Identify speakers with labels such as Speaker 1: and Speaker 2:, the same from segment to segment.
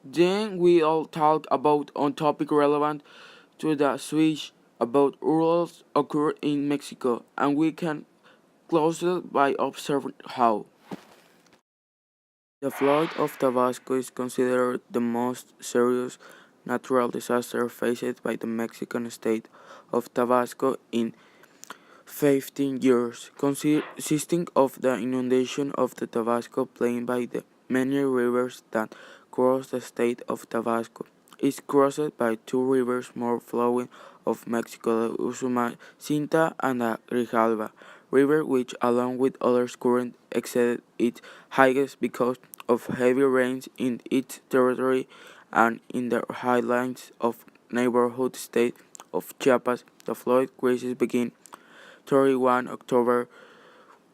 Speaker 1: Then we all talk about on topic relevant to the switch about rules occur in Mexico, and we can close it by observing how. The flood of Tabasco is considered the most serious natural disaster faced by the Mexican state of Tabasco in 15 years, consisting of the inundation of the Tabasco Plain by the many rivers that cross the state of Tabasco. It is crossed by two rivers more flowing of Mexico, the Usumacinta and the Grijalva River, which, along with other currents, exceeded its heights because of heavy rains in its territory and in the highlands of neighborhood state of Chiapas. The flood crisis began 31 October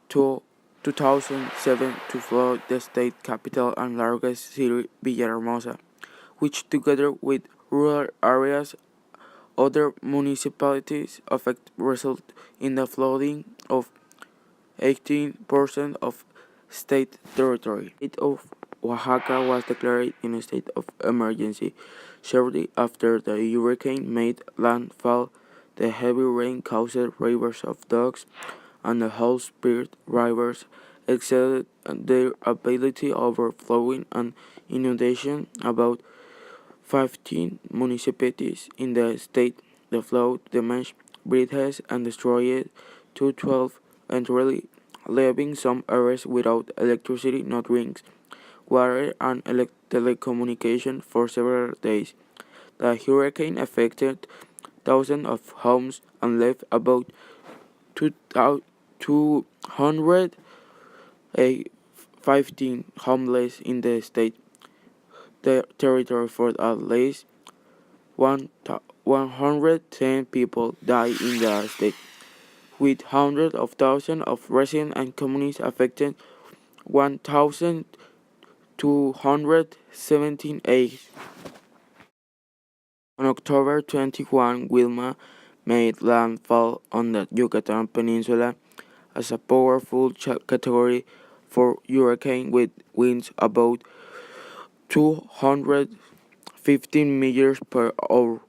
Speaker 1: 2007 to flood the state capital and largest city, Villahermosa, which, together with rural areas, other municipalities affected, result in the flooding of 18% of state territory. The state of Oaxaca was declared in a state of emergency shortly after the hurricane made landfall. The heavy rain caused rivers of dogs and the whole spirit rivers exceeded their ability, overflowing and inundation about 15 municipalities in the state. The flood damaged bridges and destroyed 212 entirely, leaving some areas without electricity, not rings, water, and telecommunication for several days. The hurricane affected thousands of homes and left about 215 homeless in the state territory. For at least 110 people died in the state, with hundreds of thousands of residents and communities affected. 1,278. On October 21, Wilma made landfall on the Yucatan Peninsula as a powerful Category 4 hurricane with winds about 215 miles per hour.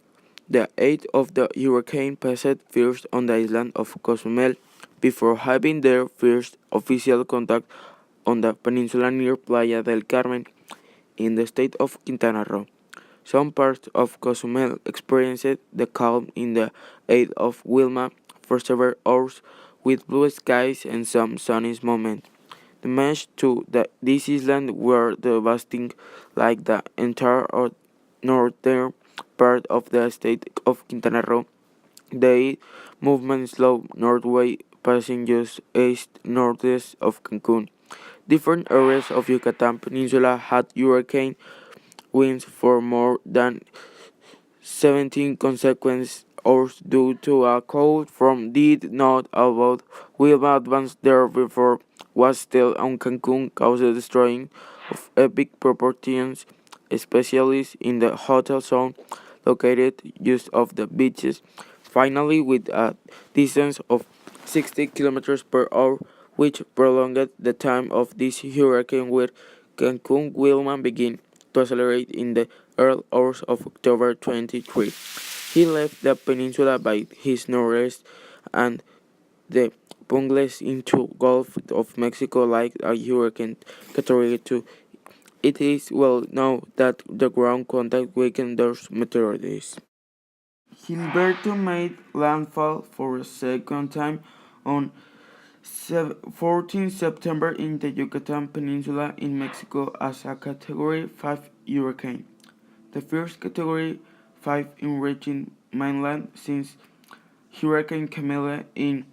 Speaker 1: The age of the hurricane passed first on the island of Cozumel before having their first official contact on the peninsula near Playa del Carmen in the state of Quintana Roo. Some parts of Cozumel experienced the calm in the age of Wilma for several hours with blue skies and some sunny moments. The damage to this island were devastating, like the entire northern part of the state of Quintana Roo. The movement slowed northway, passing just east-northeast of Cancun. Different areas of Yucatan Peninsula had hurricane winds for more than 17 consequent hours due to a cold front did not about Wilma advanced there before was still on Cancun, causing destroying of epic proportions, especially in the hotel zone located just off the beaches. Finally, with a distance of 60 kilometers per hour, which prolonged the time of this hurricane where Cancun Wilma began to accelerate in the early hours of October 23. He left the peninsula by his northeast and the Pungles into Gulf of Mexico like a hurricane category 2. It is well known that the ground contact weakened those meteorites. Gilberto made landfall for a second time on 14 September in the Yucatan Peninsula in Mexico as a Category 5 hurricane, the first Category 5 in reaching mainland since Hurricane Camilla in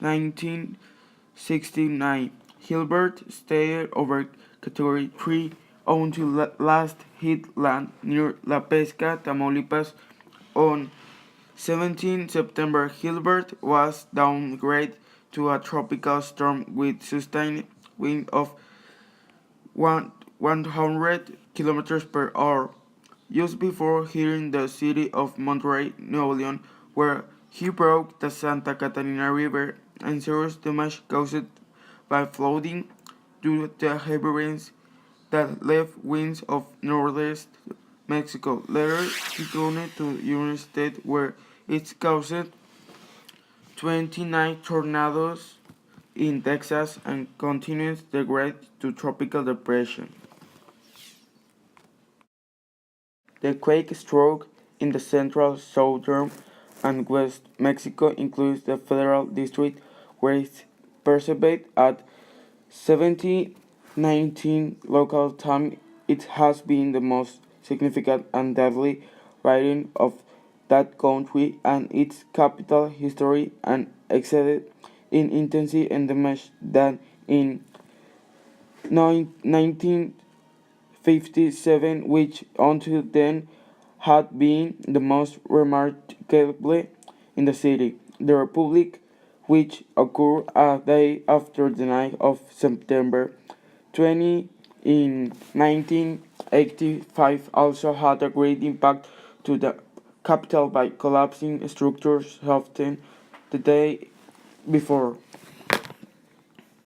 Speaker 1: 1969. Gilbert stayed over Category 3 until last hit land near La Pesca, Tamaulipas on 17 September. Gilbert was downgraded to a tropical storm with sustained wind of 100 kilometers per hour, just before hitting the city of Monterrey, Nuevo León, where he broke the Santa Catarina River and serious damage caused by flooding due to heavy rains that left winds of northeast Mexico. Later, he turned to the United States, where it caused 29 tornadoes in Texas and continues the degrade to tropical depression. The quake struck in the central, southern, and west Mexico, includes the Federal District, where it perceived at 17:19 local time. It has been the most significant and deadly rain of that country and its capital history, and exceeded in intensity and damage than in 1957, which until then had been the most remarkable in the city. The Republic, which occurred a day after the night of September 20 in 1985, also had a great impact to the capital by collapsing structures often the day before.